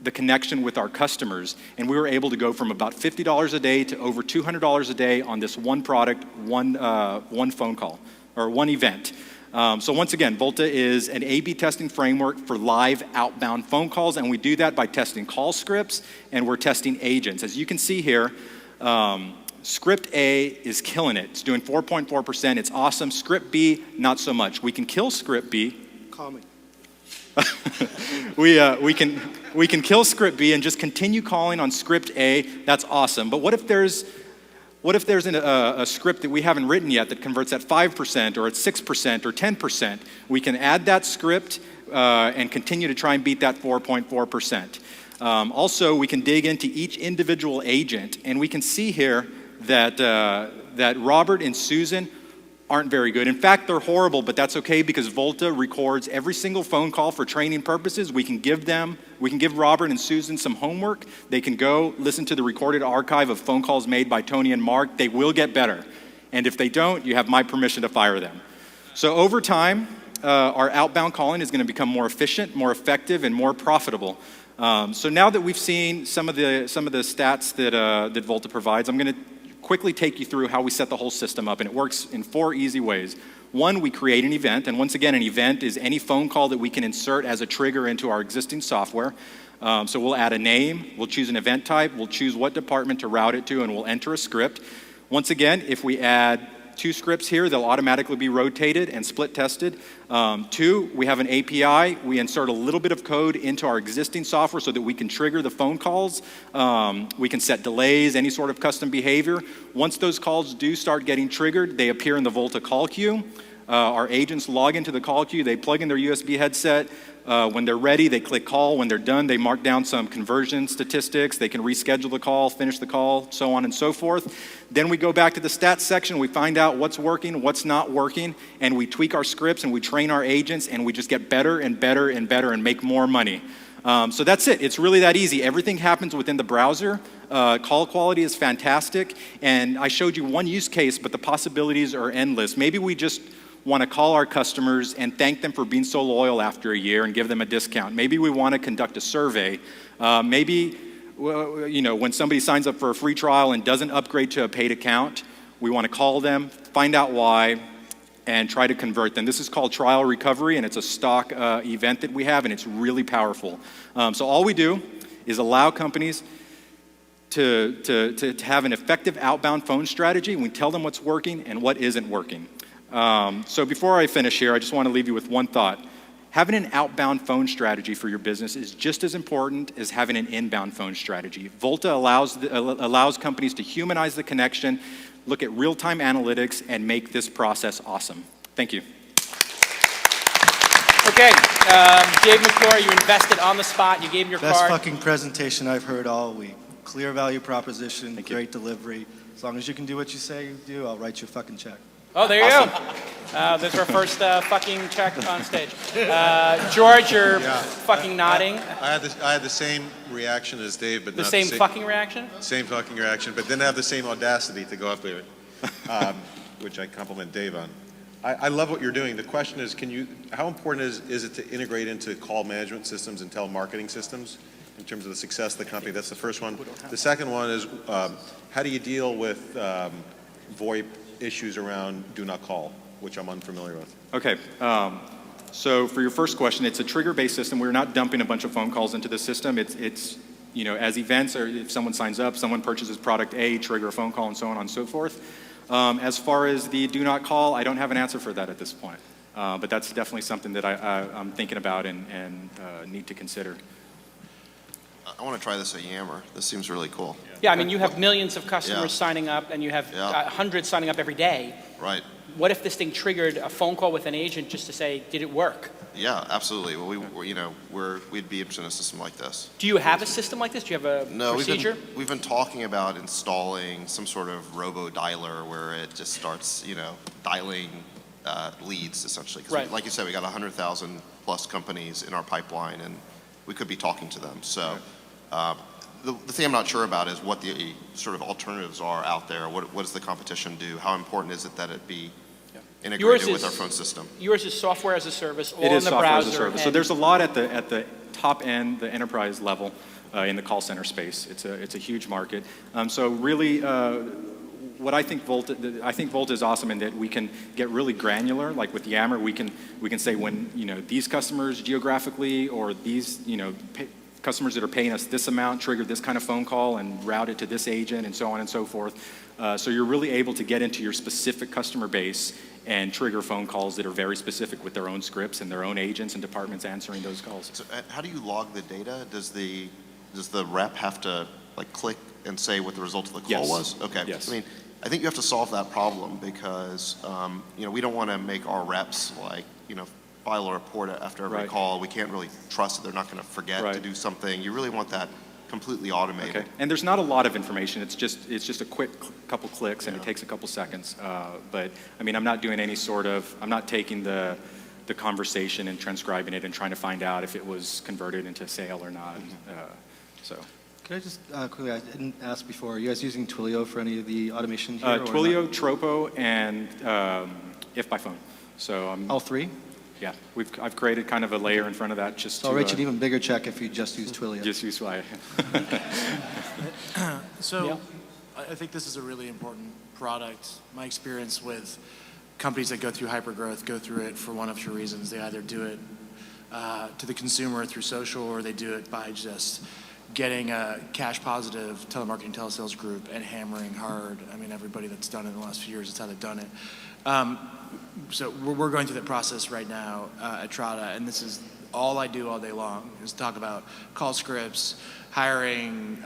the connection with our customers, and we were able to go from about $50 a day to over $200 a day on this 1 product, one phone call, or 1 event. So once again, Volta is an A/B testing framework for live outbound phone calls, and we do that by testing call scripts, and we're testing agents. As you can see here, Script A is killing it. It's doing 4.4%. It's awesome. Script B, not so much. We can kill Script B. Call me. we can kill Script B and just continue calling on Script A. That's awesome. But what if there's a script that we haven't written yet that converts at 5% or at 6% or 10%? We can add that script and continue to try and beat that 4.4%. Also, we can dig into each individual agent, and we can see here that Robert and Susan aren't very good. In fact, they're horrible, but that's okay because Volta records every single phone call for training purposes. We can give Robert and Susan some homework. They can go listen to the recorded archive of phone calls made by Tony and Mark. They will get better. And if they don't, you have my permission to fire them. So over time, our outbound calling is going to become more efficient, more effective, and more profitable. So now that we've seen some of the stats that Volta provides, I'm going to quickly take you through how we set the whole system up, and it works in 4 easy ways. 1, we create an event, and once again, an event is any phone call that we can insert as a trigger into our existing software. So we'll add a name, we'll choose an event type, we'll choose what department to route it to, and we'll enter a script. Once again, if we add 2 scripts here, they'll automatically be rotated and split tested. 2, we have an API. We insert a little bit of code into our existing software so that we can trigger the phone calls. We can set delays, any sort of custom behavior. Once those calls do start getting triggered, they appear in the Volta call queue. Our agents log into the call queue. They plug in their USB headset. When they're ready, they click call. When they're done, they mark down some conversion statistics. They can reschedule the call, finish the call, so on and so forth. Then we go back to the stats section. We find out what's working, what's not working, and we tweak our scripts and we train our agents, and we just get better and better and better and make more money. So that's it. It's really that easy. Everything happens within the browser. Call quality is fantastic. And I showed you one use case, but the possibilities are endless. Maybe we just want to call our customers and thank them for being so loyal after a year and give them a discount. Maybe we want to conduct a survey. Maybe, when somebody signs up for a free trial and doesn't upgrade to a paid account, we want to call them, find out why, and try to convert them. This is called trial recovery, and it's a stock event that we have, and it's really powerful. So all we do is allow companies to have an effective outbound phone strategy. We tell them what's working and what isn't working. So before I finish here, I just want to leave you with one thought. Having an outbound phone strategy for your business is just as important as having an inbound phone strategy. Volta allows companies to humanize the connection, look at real-time analytics, and make this process awesome. Thank you. Okay, Dave McClure, you invested on the spot. You gave him your Best card. fucking presentation I've heard all week. Clear value proposition, great delivery. As long as you can do what you say you do, I'll write you a fucking check. Oh, there you go. That's our first fucking check on stage. George, you're fucking nodding. I had the same reaction as Dave, but The not same fucking reaction? Same fucking reaction, but didn't have the same audacity to go up there, which I compliment Dave on. I love what you're doing. The question is, how important is it to integrate into call management systems and telemarketing systems in terms of the success of the company? That's the first one. The second one is, how do you deal with VoIP issues around do not call, which I'm unfamiliar with? Okay, so for your first question, it's a trigger-based system. We're not dumping a bunch of phone calls into the system. It's as events, or if someone signs up, someone purchases product A, trigger a phone call, and so on and so forth. As far as the do not call, I don't have an answer for that at this point. But that's definitely something that I'm thinking about and need to consider. I want to try this at Yammer. This seems really cool. Yeah, I mean, you have millions of customers signing up, and you have hundreds signing up every day. Right. What if this thing triggered a phone call with an agent just to say, did it work? Yeah, absolutely. Well, we'd be interested in a system like this. Do you have a system like this? Do you have a procedure? We've been talking about installing some sort of robo-dialer where it just starts, dialing leads, essentially. Because like you said, we got 100,000 plus companies in our pipeline, and we could be talking to them. So the thing I'm not sure about is what the sort of alternatives are out there. What does the competition do? How important is it that it be integrated with our phone system? Yours is software as a service, all in the browser. It is software as a service. So there's a lot at the top end, the enterprise level in the call center space. It's a huge market. So really, what I think Volta is awesome in that we can get really granular. Like with Yammer, we can say when these customers geographically or these customers that are paying us this amount trigger this kind of phone call and route it to this agent and so on and so forth. So you're really able to get into your specific customer base and trigger phone calls that are very specific with their own scripts and their own agents and departments answering those calls. So how do you log the data? Does the rep have to click and say what the result of the call Yes. was? Okay. Yes. I mean, I think you have to solve that problem because we don't want to make our reps file a report after every Right. call. We can't really trust that they're not going to forget to Right. do something. You really want that completely automated. Okay. And there's not a lot of information. It's just a quick couple clicks, and it takes a couple seconds. But I mean, I'm not doing any I'm not taking the conversation and transcribing it and trying to find out if it was converted into a sale or not. So. Could I just quickly, I didn't ask before, are you guys using Twilio for any of the automation here? or Twilio, not? Tropo, and If by Phone. So All three? yeah, I've created kind of a layer in front of that just So I'll to write you an even bigger check if you just use Twilio. just use why. So I think this is a really important product. My experience with companies that go through hypergrowth go through it for one of two reasons. They either do it to the consumer through social, or they do it by just getting a cash positive telemarketing telesales group and hammering hard. I mean, everybody that's done it in the last few years, it's how they've done it. So we're going through that process right now at Trada, and this is all I do all day long is talk about call scripts, hiring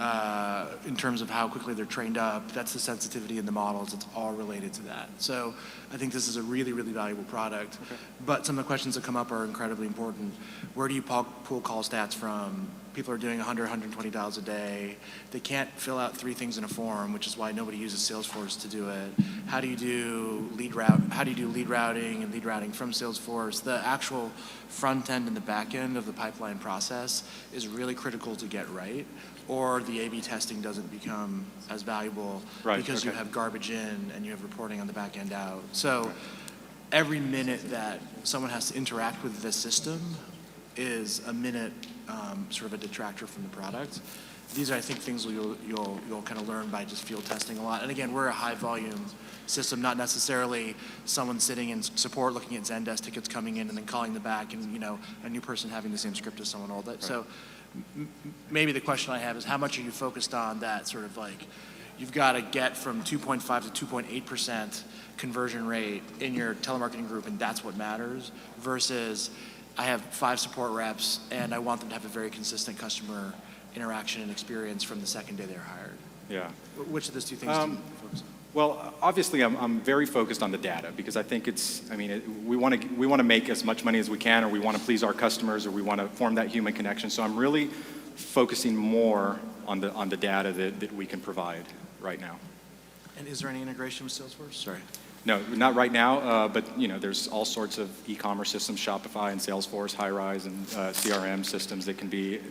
in terms of how quickly they're trained up. That's the sensitivity in the models. It's all related to that. So I think this is a really, really valuable product. Okay. But some of the questions that come up are incredibly important. Where do you pull call stats from? People are doing 100, 120 dials a day. They can't fill out 3 things in a form, which is why nobody uses Salesforce to do it. How do you do lead routing and lead routing from Salesforce? The actual front end and the back end of the pipeline process is really critical to get right, or the A/B testing doesn't become as valuable because you have garbage in and you have reporting on the back end out. So every minute that someone has to interact with this system is a minute sort of a detractor from the product. These are, I think, things you'll kind of learn by just field testing a lot. And again, we're a high volume system, not necessarily someone sitting in support looking at Zendesk tickets coming in and then calling the back and a new person having the same script as someone old. Right. So maybe the question I have is how much are you focused on that sort of you've got to get from 2.5 to 2.8% conversion rate in your telemarketing group, and that's what matters, versus I have 5 support reps and I want them to have a very consistent customer interaction and experience from the second day they're hired. Yeah. Which of those two things do you focus on? Well, obviously, I'm very focused on the data because I think we want to make as much money as we can, or we want to please our customers, or we want to form that human connection. So I'm really focusing more on the data that we can provide right now. And is there any integration with Salesforce? Sorry. No, not right now, but there's all sorts of e-commerce systems, Shopify and Salesforce, Highrise, and CRM systems that can be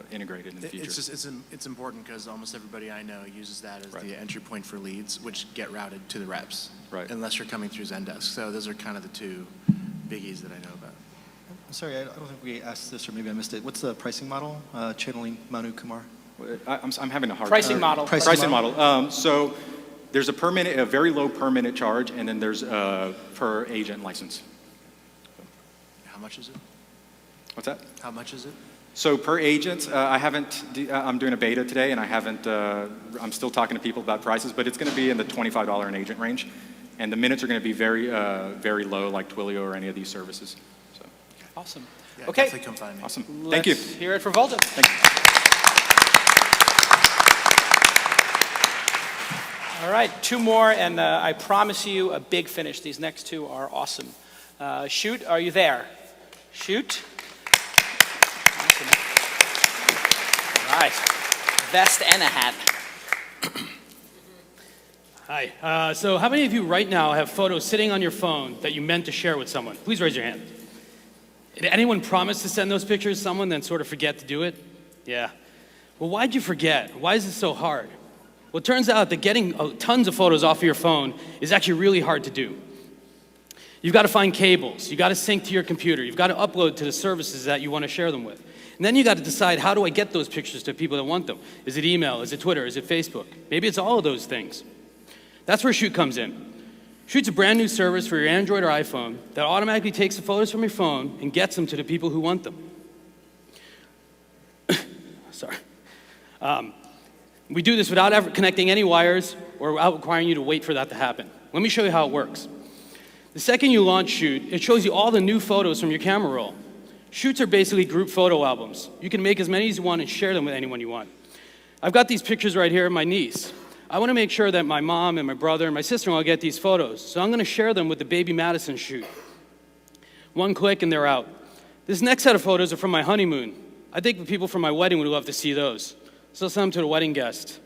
integrated in the future. It's important because almost everybody I know uses that as the entry point for leads, which get routed to the reps, unless you're coming through Zendesk. So those are kind of the two biggies that I know about. I'm sorry, I don't think we asked this, or maybe I missed it. What's the pricing model? Channeling Manu Kumar. I'm having a hard pricing model. Pricing model. So there's a very low per minute charge, and then there's a per agent license. How much is it? What's that? How much is it? So per agent, I'm doing a beta today, and I'm still talking to people about prices, but it's going to be in the $25 an agent range. And the minutes are going to be very, very low, like Twilio or any of these services. So. Awesome. Yeah, okay. Definitely come find me. Awesome. Thank you. Let's hear it for Volta. Thank you. All right, 2 more, and I promise you a big finish. These next 2 are awesome. Shoot, are you there? Shoot. Awesome. All right, vest and a hat. Hi. So how many of you right now have photos sitting on your phone that you meant to share with someone? Please raise your hand. Did anyone promise to send those pictures to someone then sort of forget to do it? Yeah. Well, why'd you forget? Why is it so hard? Well, it turns out that getting tons of photos off of your phone is actually really hard to do. You've got to find cables. You've got to sync to your computer. You've got to upload to the services that you want to share them with. And then you got to decide, how do I get those pictures to people that want them? Is it email? Is it Twitter? Is it Facebook? Maybe it's all of those things. That's where Shoot comes in. Shoot's a brand new service for your Android or iPhone that automatically takes the photos from your phone and gets them to the people who want them. Sorry. We do this without ever connecting any wires or without requiring you to wait for that to happen. Let me show you how it works. The second you launch Shoot, it shows you all the new photos from your camera roll. Shoots are basically group photo albums. You can make as many as you want and share them with anyone you want. I've got these pictures right here of my niece. I want to make sure that my mom and my brother and my sister-in-law get these photos, so I'm going to share them with the Baby Madison shoot. One click and they're out. This next set of photos are from my honeymoon. I think the people from my wedding would love to see those, so I'll send them to the wedding guest.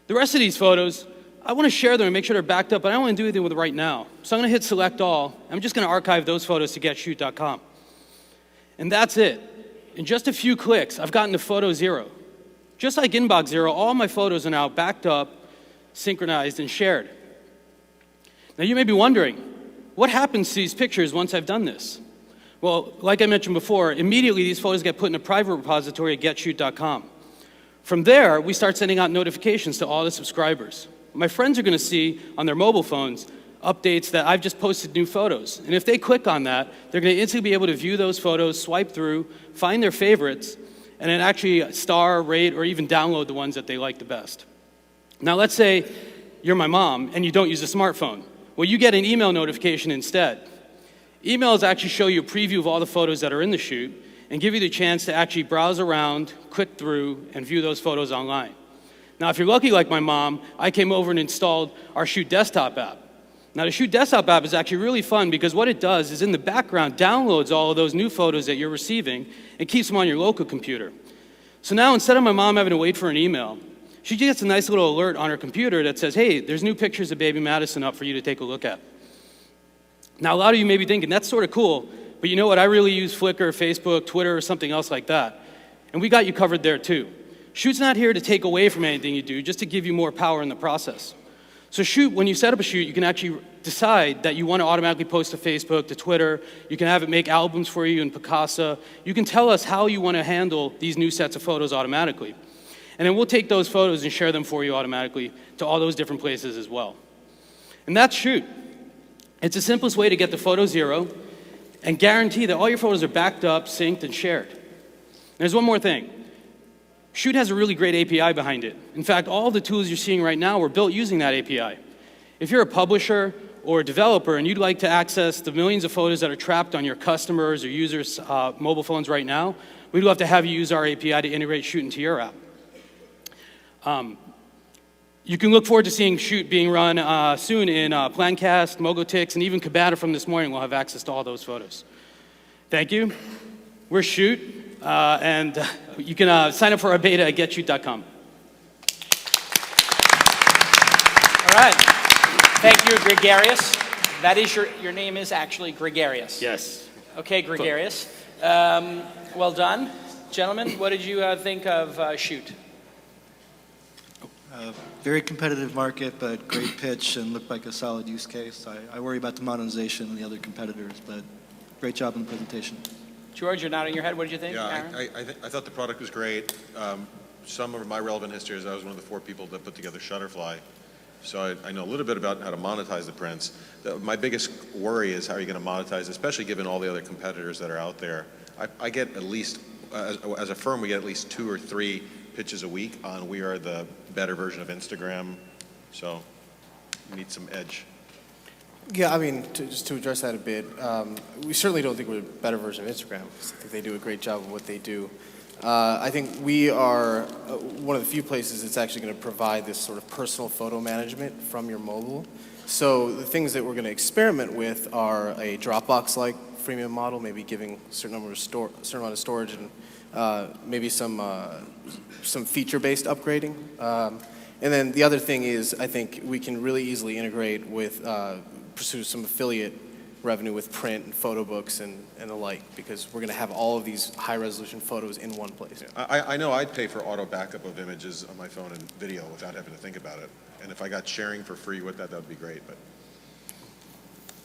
The rest of these photos, I want to share them and make sure they're backed up, but I don't want to do anything with it right now. So I'm going to hit select all. I'm just going to archive those photos to GetShoot.com. And that's it. In just a few clicks, I've gotten to photo 0. Just like Inbox 0, all my photos are now backed up, synchronized, and shared. Now you may be wondering, what happens to these pictures once I've done this? Well, like I mentioned before, immediately these photos get put in a private repository at GetShoot.com. From there, we start sending out notifications to all the subscribers. My friends are going to see on their mobile phones updates that I've just posted new photos. And if they click on that, they're going to instantly be able to view those photos, swipe through, find their favorites, and then actually star, rate, or even download the ones that they like the best. Now let's say you're my mom and you don't use a smartphone. Well, you get an email notification instead. Emails actually show you a preview of all the photos that are in the shoot and give you the chance to actually browse around, click through, and view those photos online. Now, if you're lucky like my mom, I came over and installed our Shoot desktop app. Now, the Shoot desktop app is actually really fun because what it does is in the background downloads all of those new photos that you're receiving and keeps them on your local computer. So now instead of my mom having to wait for an email, she gets a nice little alert on her computer that says, hey, there's new pictures of Baby Madison up for you to take a look at. Now, a lot of you may be thinking, that's sort of cool, but you know what? I really use Flickr, Facebook, Twitter, or something else like that. And we got you covered there too. Shoot's not here to take away from anything you do, just to give you more power in the process. So Shoot, when you set up a shoot, you can actually decide that you want to automatically post to Facebook, to Twitter. You can have it make albums for you in Picasa. You can tell us how you want to handle these new sets of photos automatically. And then we'll take those photos and share them for you automatically to all those different places as well. And that's Shoot. It's the simplest way to get to photo 0 and guarantee that all your photos are backed up, synced, and shared. There's one more thing. Shoot has a really great API behind it. In fact, all the tools you're seeing right now were built using that API. If you're a publisher or a developer and you'd like to access the millions of photos that are trapped on your customers or users' mobile phones right now, we'd love to have you use our API to integrate Shoot into your app. You can look forward to seeing Shoot being run soon in Plancast, Mogotix, and even Cabata from this morning will have access to all those photos. Thank you. We're Shoot, and you can sign up for our beta at GetShoot.com. All right. Thank you, Gregarious. That is your name is actually Gregarious. Yes. Okay, Gregarious. Well done. Gentlemen, what did you think of Shoot? Very competitive market, but great pitch and looked like a solid use case. I worry about the monetization and the other competitors, but great job on the presentation. George, you're nodding your head. What did you think, Yeah, Aaron? I thought the product was great. Some of my relevant history is I was one of the 4 people that put together Shutterfly. So I know a little bit about how to monetize the prints. My biggest worry is how are you going to monetize, especially given all the other competitors that are out there. I get at least, as a firm, we get at least 2 or 3 pitches a week on we are the better version of Instagram. So we need some edge. Yeah, I mean, just to address that a bit, we certainly don't think we're a better version of Instagram. I think they do a great job of what they do. I think we are one of the few places that's actually going to provide this sort of personal photo management from your mobile. So the things that we're going to experiment with are a Dropbox-like freemium model, maybe giving a certain amount of storage, and maybe some feature-based upgrading. And then the other thing is, I think we can really easily integrate with pursue some affiliate revenue with print and photo books and the like, because we're going to have all of these high-resolution photos in one place. I know I'd pay for auto backup of images on my phone and video without having to think about it. And if I got sharing for free with that would be great. But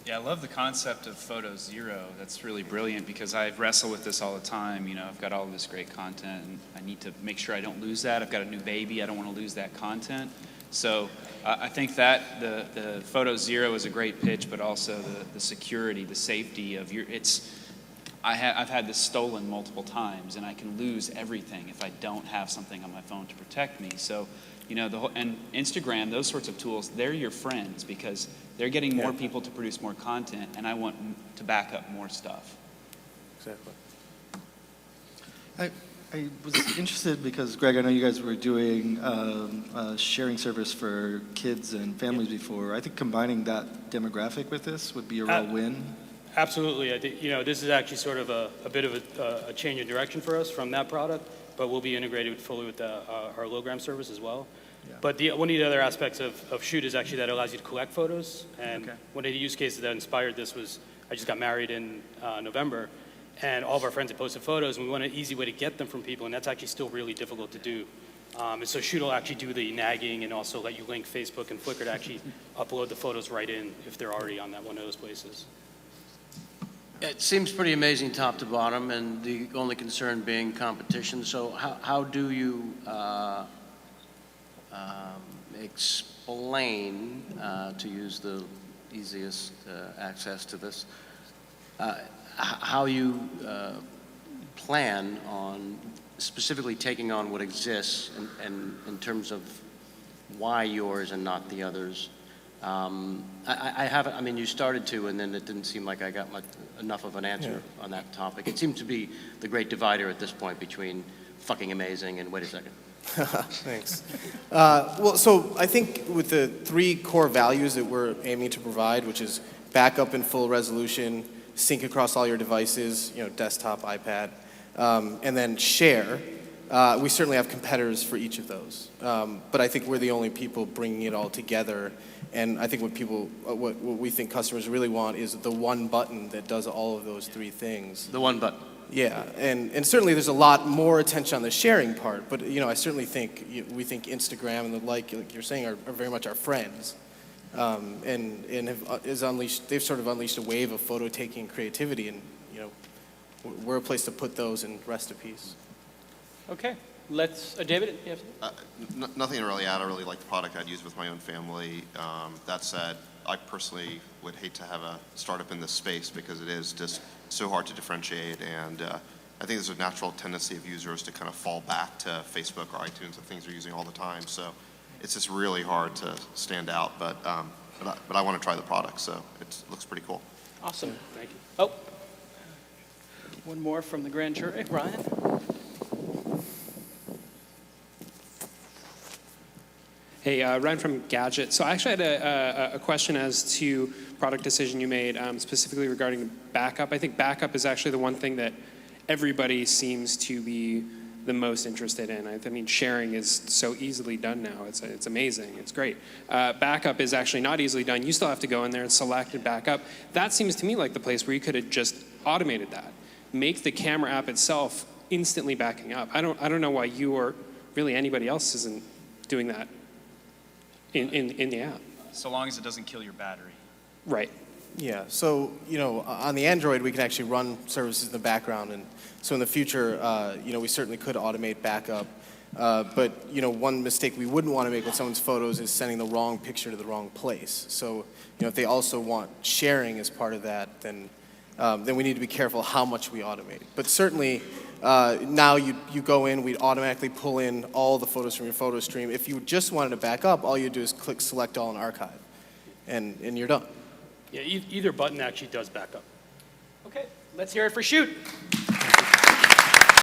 Yeah, I love the concept of photo 0. That's really brilliant because I wrestle with this all the time. You know, I've got all this great content and I need to make sure I don't lose that. I've got a new baby. I don't want to lose that content. So I think that the photo zero is a great pitch, but also the security, the safety of I've had this stolen multiple times, and I can lose everything if I don't have something on my phone to protect me. So, and Instagram, those sorts of tools, they're your friends because they're getting more people to produce more content, and I want to back up more stuff. Exactly. I was interested because, Greg, I know you guys were doing a sharing service for kids and families before. I think combining that demographic with this would be a real win. Absolutely. I think, this is actually sort of a bit of a change in direction for us from that product, but we'll be integrated fully with our hologram service as well. Yeah. But one of the other aspects of Shoot is actually that it allows you to collect photos. And one of the use cases that inspired this was I just got married in November, and all of our friends had posted photos, and we want an easy way to get them from people, and that's actually still really difficult to do. And so Shoot will actually do the nagging and also let you link Facebook and Flickr to actually upload the photos right in if they're already on that one of those places. It seems pretty amazing top to bottom, and the only concern being competition. So how do you explain, to use the easiest access to this, how you plan on specifically taking on what exists and in terms of why yours and not the others? I haven't, you started to, and then it didn't seem like I got enough of an answer on that topic. It seemed to be the great divider at this point between fucking amazing and wait a second. Thanks. Well, so I think with the 3 core values that we're aiming to provide, which is backup in full resolution, sync across all your devices, desktop, iPad, and then share, we certainly have competitors for each of those. But I think we're the only people bringing it all together. And I think what we think customers really want is the one button that does all of those 3 things. The one button. Yeah, and certainly there's a lot more attention on the sharing part, but I certainly think we think Instagram and the like you're saying, are very much our friends, and they've sort of unleashed a wave of photo taking creativity, and we're a place to put those and rest in peace. Okay, let's David. You have Nothing to really add. I really like the product. I'd use with my own family. That said, I personally would hate to have a startup in this space because it is just so hard to differentiate, and I think there's a natural tendency of users to kind of fall back to Facebook or iTunes and things they're using all the time. So it's just really hard to stand out. But I want to try the product, so it looks pretty cool. Awesome. Thank you. Oh, one more from the grand jury, Ryan. Hey, Ryan from Gadget. So I actually had a question as to product decision you made, specifically regarding backup. I think backup is actually the one thing that everybody seems to be the most interested in. I mean, sharing is so easily done now. It's amazing. It's great. Backup is actually not easily done. You still have to go in there and select and back up. That seems to me like the place where you could have just automated that. Make the camera app itself instantly backing up. I don't know why you or really anybody else isn't doing that in the app. So long as it doesn't kill your battery. Right. Yeah, so, on the Android, we can actually run services in the background. And so in the future, we certainly could automate backup. But, one mistake we wouldn't want to make with someone's photos is sending the wrong picture to the wrong place. So, if they also want sharing as part of that, then we need to be careful how much we automate. But certainly, now you go in, we automatically pull in all the photos from your photo stream. If you just wanted to back up, all you do is click select all and archive, and you're done. Yeah, either button actually does back up. Okay, let's hear it for Shoot.